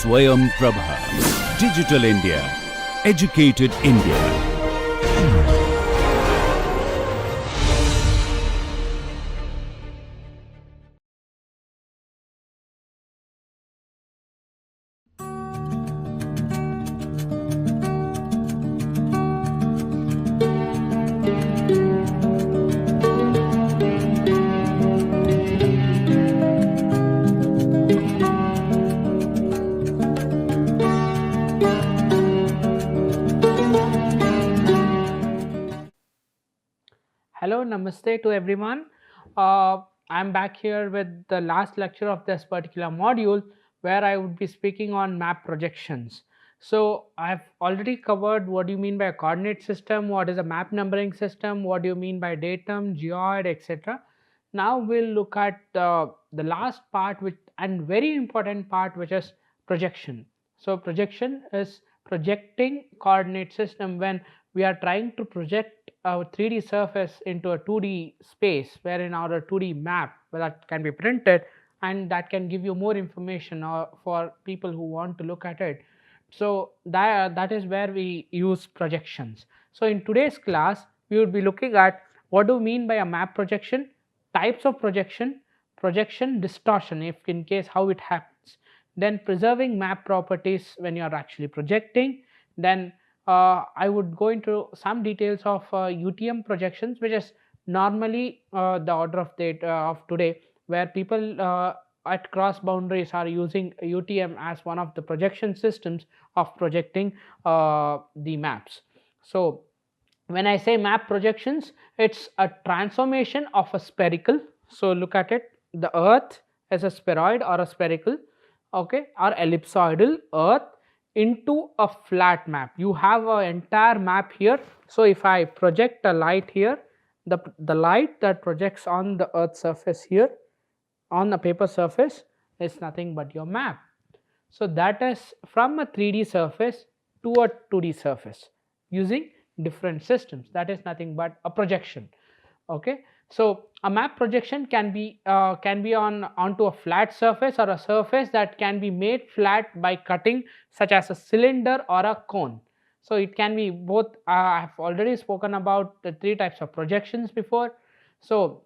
Swayam Prabha. Digital India. Educated India. Hello, namaste to everyone. I'm back here with the last lecture of this particular module where I would be speaking on map projections. So, I've already covered what do you mean by a coordinate system, what is a map numbering system, what do you mean by datum, geoid, etc. Now, we'll look at the last part, which and very important part, which is projection. So, projection is projecting coordinate system when we are trying to project a 3D surface into a 2D space, wherein our 2D map that can be printed and that can give you more information for people who want to look at it. So that is where we use projections. So in today's class we would be looking at what do we mean by a map projection, types of projection, projection distortion if in case how it happens, then preserving map properties when you are actually projecting, then I would go into some details of UTM projections, which is normally the order of today, where people at cross boundaries are using UTM as one of the projection systems of projecting the maps. So, when I say map projections, it's a transformation of a spherical. So, look at it, the earth as a spheroid or a spherical, okay, or ellipsoidal earth into a flat map. You have an entire map here. So, if I project a light here, the light that projects on the earth surface here on the paper surface is nothing but your map. So, that is from a 3D surface to a 2D surface using different systems, that is nothing but a projection. Okay. So, a map projection can be onto a flat surface or a surface that can be made flat by cutting, such as a cylinder or a cone. So, it can be both. I have already spoken about the three types of projections before. So,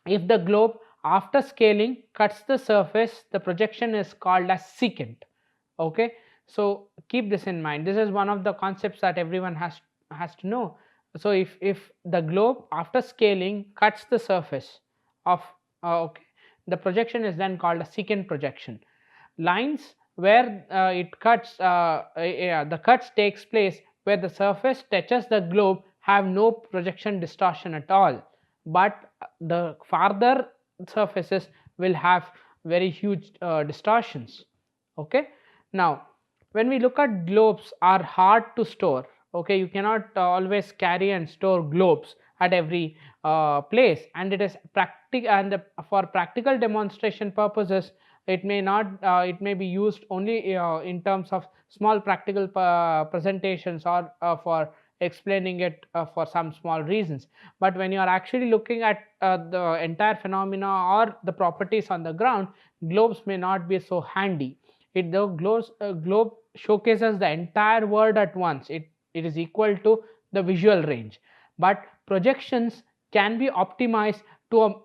if the globe after scaling cuts the surface, the projection is called as secant. Okay. So, keep this in mind. This is one of the concepts that everyone has to know. So, if the globe after scaling cuts the surface of okay, the projection is then called a secant projection. Lines where it cuts the cuts takes place where the surface touches the globe have no projection distortion at all, but the farther surfaces will have very huge distortions. Okay. Now, when we look at globes are hard to store. Okay, you cannot always carry and store globes at every place, and it is practical, and for practical demonstration purposes it may not it may be used only in terms of small practical presentations or for explaining it for some small reasons. But when you are actually looking at the entire phenomena or the properties on the ground, globes may not be so handy. The globe showcases the entire world at once. It is equal to the visual range, but projections can be optimized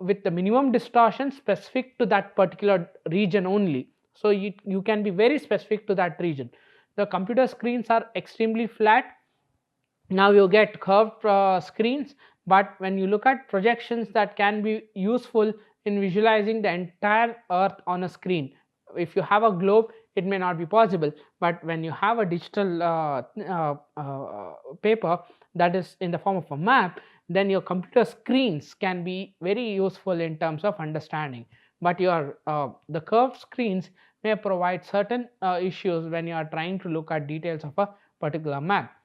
with the minimum distortion specific to that particular region only. So, you can be very specific to that region. The computer screens are extremely flat. Now, you get curved screens, but when you look at projections that can be useful in visualizing the entire earth on a screen, if you have a globe it may not be possible, but when you have a digital paper that is in the form of a map, then your computer screens can be very useful in terms of understanding. But your the curved screens may provide certain issues when you are trying to look at details of a particular map.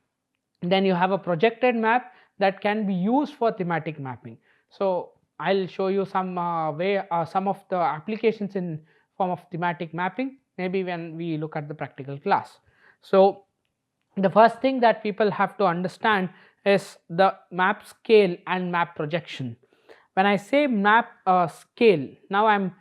Then you have a projected map that can be used for thematic mapping. So, I will show you some some of the applications in form of thematic mapping, maybe when we look at the practical class. So, the first thing that people have to understand is the map scale and map projection. When I say map scale, now I am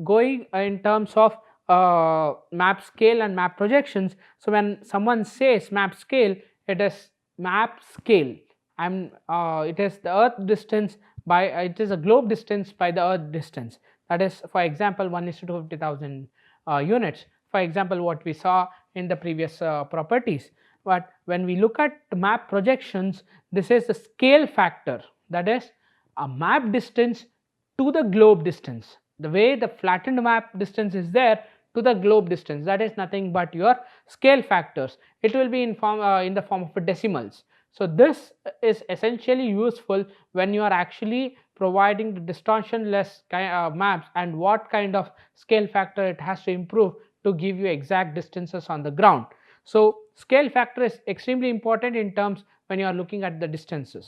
going in terms of map scale and map projections. So when someone says map scale, it is map scale, and it is the earth distance by it is a globe distance by the earth distance. That is, for example, 1:250,000 units, for example, what we saw in the previous properties. But when we look at the map projections, this is the scale factor, that is a map distance to the globe distance. The way the flattened map distance is there to the globe distance, that is nothing but your scale factors. It will be in the form of decimals. So this is essentially useful when you are actually providing the distortionless maps, and what kind of scale factor it has to improve to give you exact distances on the ground. So scale factor is extremely important in terms when you are looking at the distances.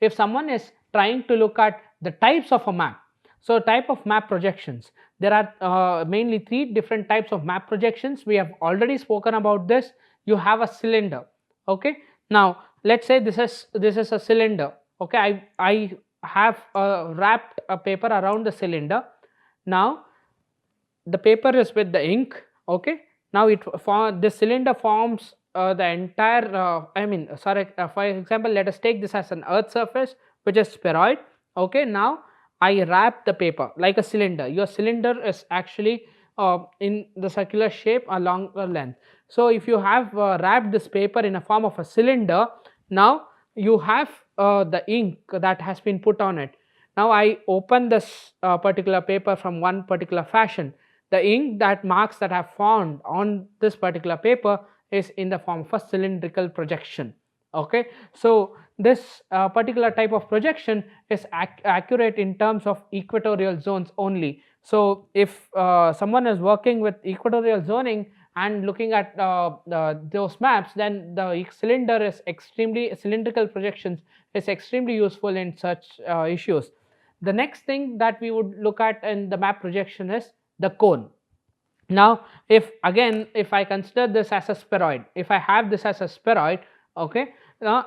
If someone is trying to look at the types of a map, so type of map projections, there are mainly 3 different types of map projections. We have already spoken about this. You have a cylinder. Okay, now let's say this is a cylinder. Okay, I have wrapped a paper around the cylinder. Now the paper is with the ink. Okay, now the cylinder forms the entire for example, let us take this as an earth surface which is spheroid. Okay, now I wrap the paper like a cylinder. Your cylinder is actually in the circular shape along the length. So if you have wrapped this paper in a form of a cylinder, now you have the ink that has been put on it. Now I open this particular paper from one particular fashion. The ink that marks that have formed on this particular paper is in the form of a cylindrical projection. Okay, so this particular type of projection is accurate in terms of equatorial zones only. So if someone is working with equatorial zoning and looking at those maps, then the cylindrical projections is extremely useful in such issues. The next thing that we would look at in the map projection is the cone. Now if I consider this as a spheroid, if I have this as a spheroid, okay,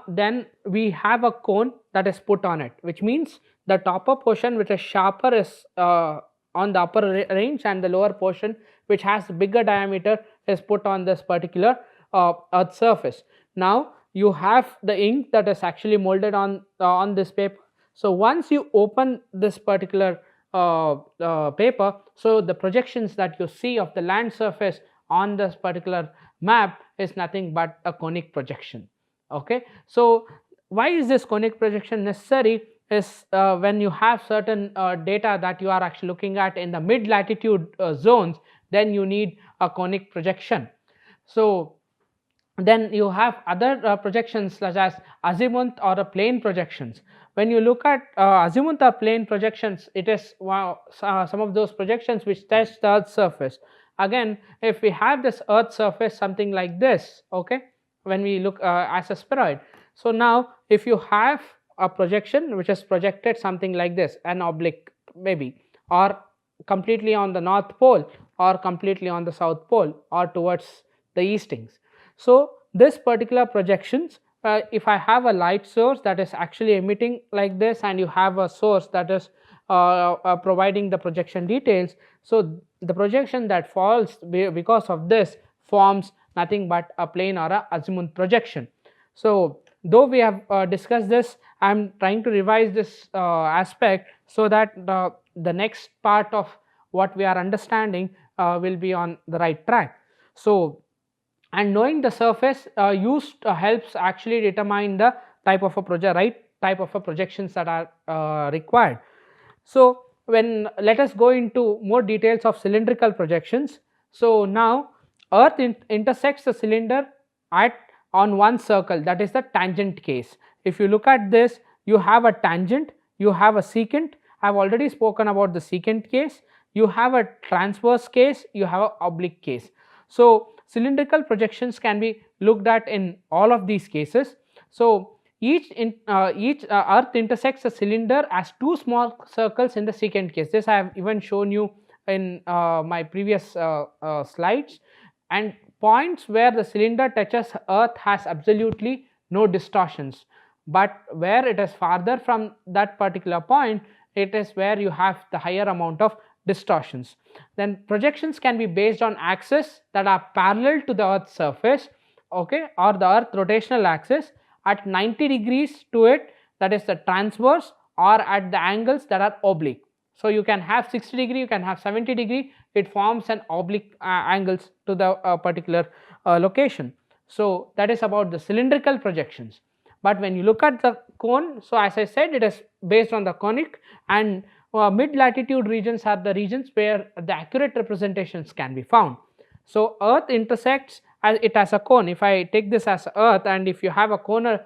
then we have a cone that is put on it, which means the topper portion which is sharper is on the upper range, and the lower portion which has bigger diameter is put on this particular earth surface. Now you have the ink that is actually molded on this paper. So once you open this particular paper, so the projections that you see of the land surface on this particular map is nothing but a conic projection. Okay, so why is this conic projection necessary is when you have certain data that you are actually looking at in the mid latitude zones, then you need a conic projection. So then you have other projections such as azimuth or a plane projections. When you look at azimuth or plane projections, it is some of those projections which test the earth surface. Again, if we have this earth surface something like this, okay, when we look as a spheroid, so now if you have a projection which is projected something like this, an oblique maybe, or completely on the north pole, or completely on the south pole, or towards the eastings. So this particular projections, if I have a light source that is actually emitting like this, and you have a source that is providing the projection details, so the projection that falls because of this forms nothing but a plane or a azimuth projection. So though we have discussed this, I am trying to revise this aspect so that the next part of what we are understanding will be on the right track. So, and knowing the surface used helps actually determine the type of a type of a projections that are required. So when let us go into more details of cylindrical projections. So now earth intersects the cylinder on one circle, that is the tangent case. If you look at this, you have a tangent, you have a secant. I have already spoken about the secant case. You have a transverse case, you have an oblique case. So cylindrical projections can be looked at in all of these cases. So each earth intersects a cylinder as two small circles in the secant case. This I have even shown you in my previous slides. And points where the cylinder touches earth has absolutely no distortions, but where it is farther from that particular point, it is where you have the higher amount of distortions. Then projections can be based on axes that are parallel to the Earth's surface, okay, or the Earth rotational axis at 90 degrees to it, that is the transverse, or at the angles that are oblique. So you can have 60 degree, you can have 70 degree, it forms an oblique angles to the particular location. So that is about the cylindrical projections. But when you look at the cone, so as I said, it is based on the conic, and mid latitude regions are the regions where the accurate representations can be found. So Earth intersects it as a cone. If I take this as Earth, and if you have a conal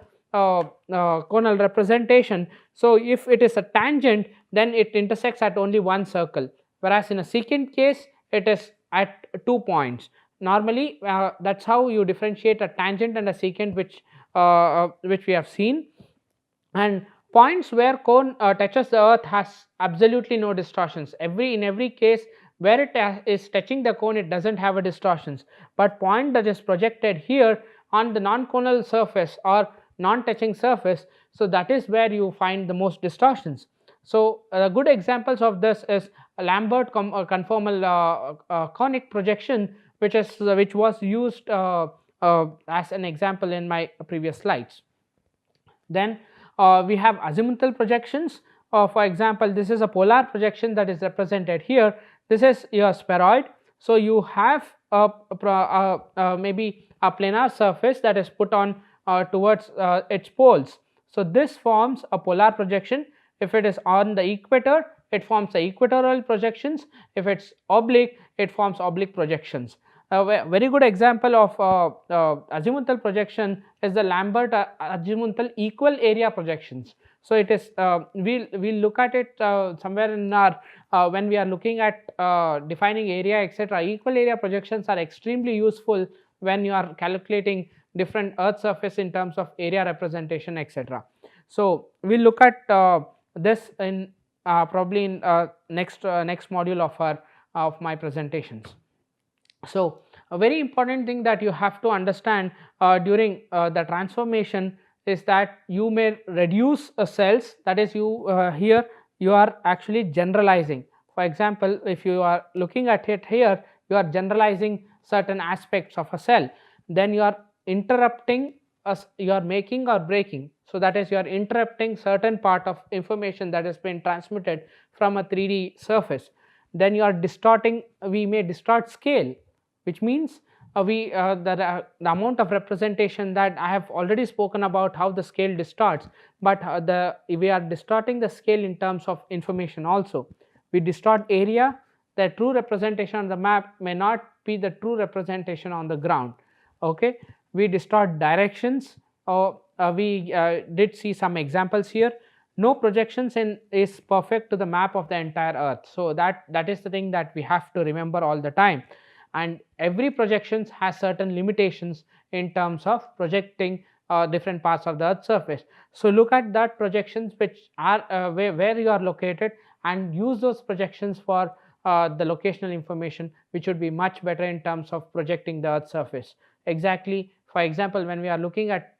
representation, so if it is a tangent, then it intersects at only one circle, whereas in a secant case it is at 2 points. Normally that's how you differentiate a tangent and a secant, which we have seen. And points where cone touches the Earth has absolutely no distortions. In every case where it is touching the cone, it doesn't have a distortions, but point that is projected here on the non-conal surface or non-touching surface, so that is where you find the most distortions. So good examples of this is a Lambert conformal conic projection, which was used as an example in my previous slides. Then we have azimuthal projections. For example, this is a polar projection that is represented here. This is your spheroid. So you have maybe a planar surface that is put on towards its poles. So this forms a polar projection. If it is on the equator, it forms the equatorial projections. If it's oblique, it forms oblique projections. A very good example of azimuthal projection is the Lambert azimuthal equal area projections. So it is we'll look at it somewhere in our when we are looking at defining area, etc. Equal area projections are extremely useful when you are calculating different Earth surface in terms of area representation, etc. So we'll look at this in probably in next module of my presentations. So a very important thing that you have to understand during the transformation is that you may reduce cells, that is here you are actually generalizing. For example, if you are looking at it here, you are generalizing certain aspects of a cell, then you are interrupting you are making or breaking. So that is, you are interrupting certain part of information that has been transmitted from a 3D surface. Then you are distorting, we may distort scale, which means the amount of representation that I have already spoken about, how the scale distorts, but we are distorting the scale in terms of information also. We distort area. The true representation on the map may not be the true representation on the ground. Okay, we distort directions. We did see some examples here. No projections is perfect to the map of the entire Earth. So that is the thing that we have to remember all the time. And every projections has certain limitations in terms of projecting different parts of the Earth's surface. So look at that projections which are where you are located, and use those projections for the locational information, which would be much better in terms of projecting the Earth's surface. Exactly, for example, when we are looking at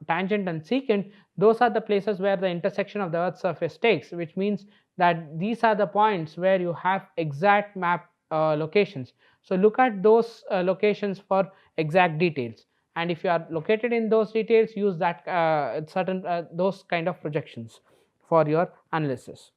tangent and secant, those are the places where the intersection of the Earth's surface takes, which means that these are the points where you have exact map locations. So look at those locations for exact details, and if you are located in those details, use that certain those kind of projections for your analysis.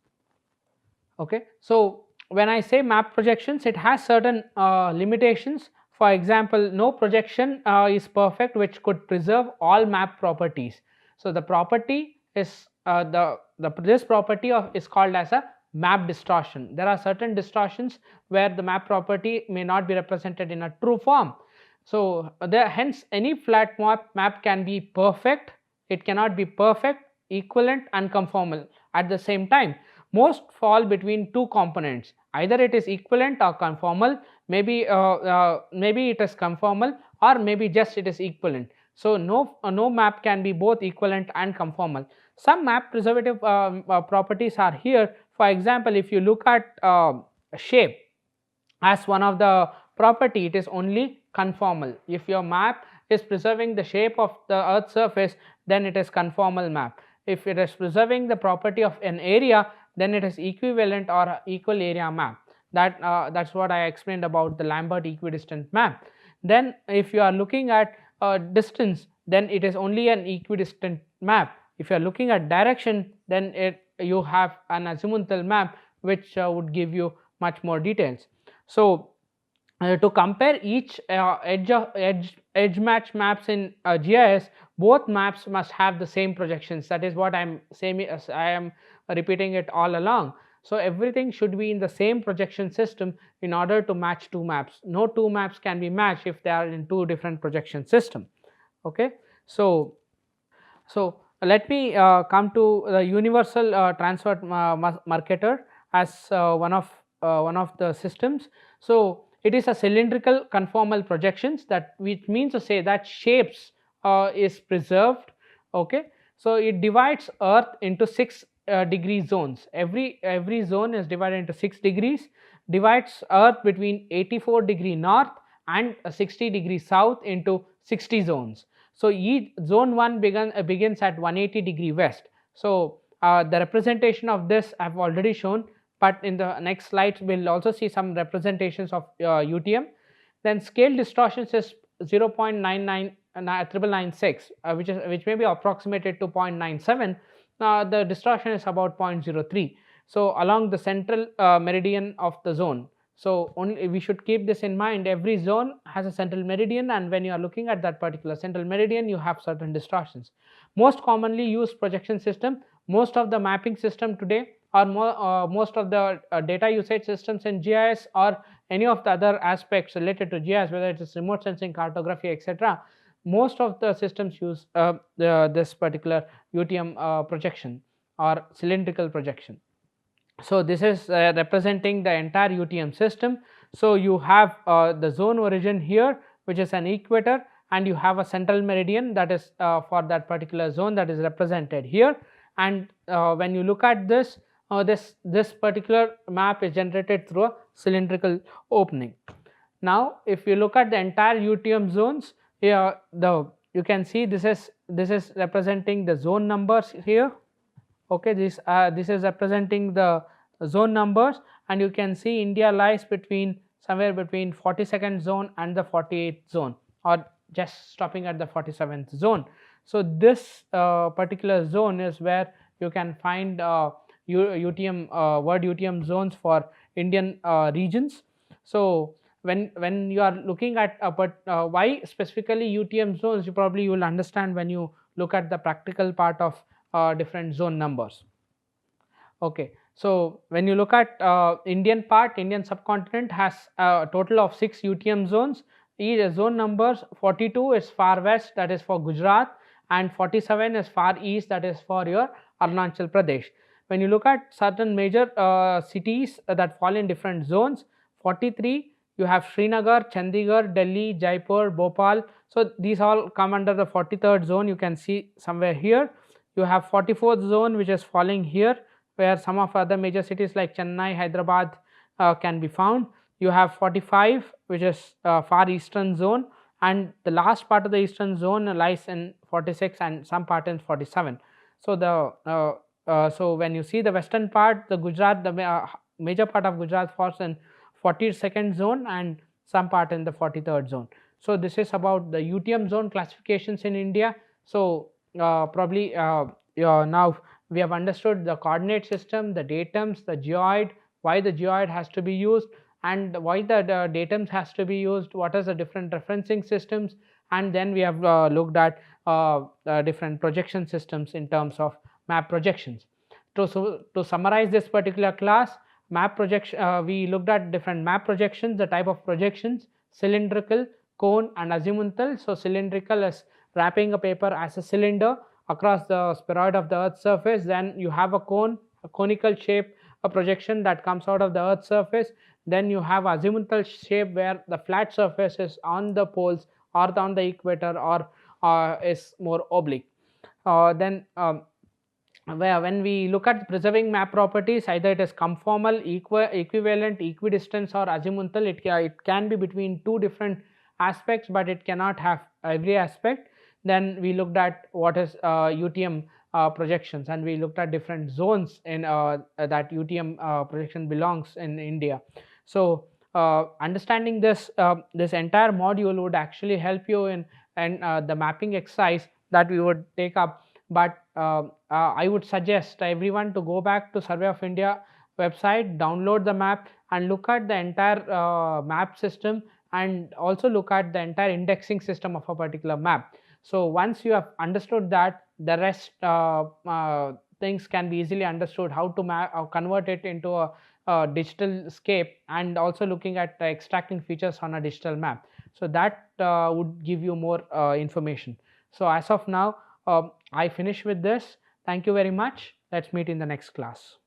Okay, so when I say map projections, it has certain limitations. For example, no projection is perfect which could preserve all map properties. So the property is this property is called as a map distortion. There are certain distortions where the map property may not be represented in a true form. So hence any flat map can be perfect, it cannot be perfect, equivalent and conformal at the same time. Most fall between two components, either it is equivalent or conformal, maybe it is conformal, or maybe just it is equivalent. So no map can be both equivalent and conformal. Some map preservative properties are here. For example, if you look at shape as one of the property, it is only conformal. If your map is preserving the shape of the Earth's surface, then it is conformal map. If it is preserving the property of an area, then it is equivalent or equal area map. That's what I explained about the Lambert equidistant map. Then if you are looking at distance, then it is only an equidistant map. If you are looking at direction, then you have an azimuthal map, which would give you much more details. So to compare each edge match maps in GIS, both maps must have the same projections. That is what I'm saying, as I am repeating it all along. So everything should be in the same projection system in order to match two maps. No two maps can be matched if they are in two different projection system. Okay, so let me come to the universal transfer marketer as one of the systems. So it is a cylindrical conformal projections, that which means to say that shapes is preserved. Okay, so it divides Earth into 6 degree zones. Every zone is divided into 6 degrees, divides Earth between 84° north and 60° south into 60 zones. So each zone 1 begins at 180° west. So the representation of this I have already shown, but in the next slides we will also see some representations of UTM. Then scale distortions is 0.996, which may be approximated to 0.97. The distortion is about 0.03. So along the central meridian of the zone. So only we should keep this in mind. Every zone has a central meridian, and when you are looking at that particular central meridian, you have certain distortions. Most commonly used projection system, most of the mapping system today, or most of the data usage systems in GIS or any of the other aspects related to GIS, whether it is remote sensing, cartography, etc., most of the systems use this particular UTM projection or cylindrical projection. So this is representing the entire UTM system. So you have the zone origin here, which is an equator, and you have a central meridian that is for that particular zone, that is represented here. And when you look at this, this particular map is generated through a cylindrical opening. Now if you look at the entire UTM zones, here you can see this is representing the zone numbers here. Okay, this is representing the zone numbers, and you can see India lies somewhere between 42nd zone and the 48th zone, or just stopping at the 47th zone. So this particular zone is where you can find UTM word UTM zones for Indian regions. So when you are looking at why specifically UTM zones, you will understand when you look at the practical part of different zone numbers. Okay, so when you look at Indian subcontinent has a total of 6 UTM zones. Each zone numbers 42 is far west, that is for Gujarat, and 47 is far east, that is for your Arunachal Pradesh. When you look at certain major cities that fall in different zones, 43 you have Srinagar, Chandigarh, Delhi, Jaipur, Bhopal. So these all come under the 43rd zone. You can see somewhere here. You have 44th zone, which is falling here, where some of other major cities like Chennai, Hyderabad can be found. You have 45, which is far eastern zone, and the last part of the eastern zone lies in 46 and some part in 47. So so when you see the western part, the Gujarat, the major part of Gujarat falls in 42nd zone and some part in the 43rd zone. So this is about the UTM zone classifications in India. So probably now we have understood the coordinate system, the datums, the geoid, why the geoid has to be used, and why the datums has to be used, what is the different referencing systems, and then we have looked at different projection systems in terms of map projections. To summarize this particular class, map projection, we looked at different map projections, the type of projections: cylindrical, cone, and azimuthal. So cylindrical is wrapping a paper as a cylinder across the spheroid of the Earth's surface. Then you have a cone, a conical shape, a projection that comes out of the Earth's surface. Then you have azimuthal shape, where the flat surface is on the poles or on the equator, or is more oblique. Then where when we look at preserving map properties, either it is conformal, equivalent, equidistant, or azimuthal. It can be between two different aspects, but it cannot have every aspect. Then we looked at what is UTM projections, and we looked at different zones in that UTM projection belongs in India. So understanding this entire module would actually help you in and the mapping exercise that we would take up. But I would suggest everyone to go back to Survey of India website, download the map, and look at the entire map system, and also look at the entire indexing system of a particular map. So once you have understood that, the rest things can be easily understood, how to convert it into a digital scape, and also looking at extracting features on a digital map. So that would give you more information. So as of now, I finish with this. Thank you very much. Let's meet in the next class.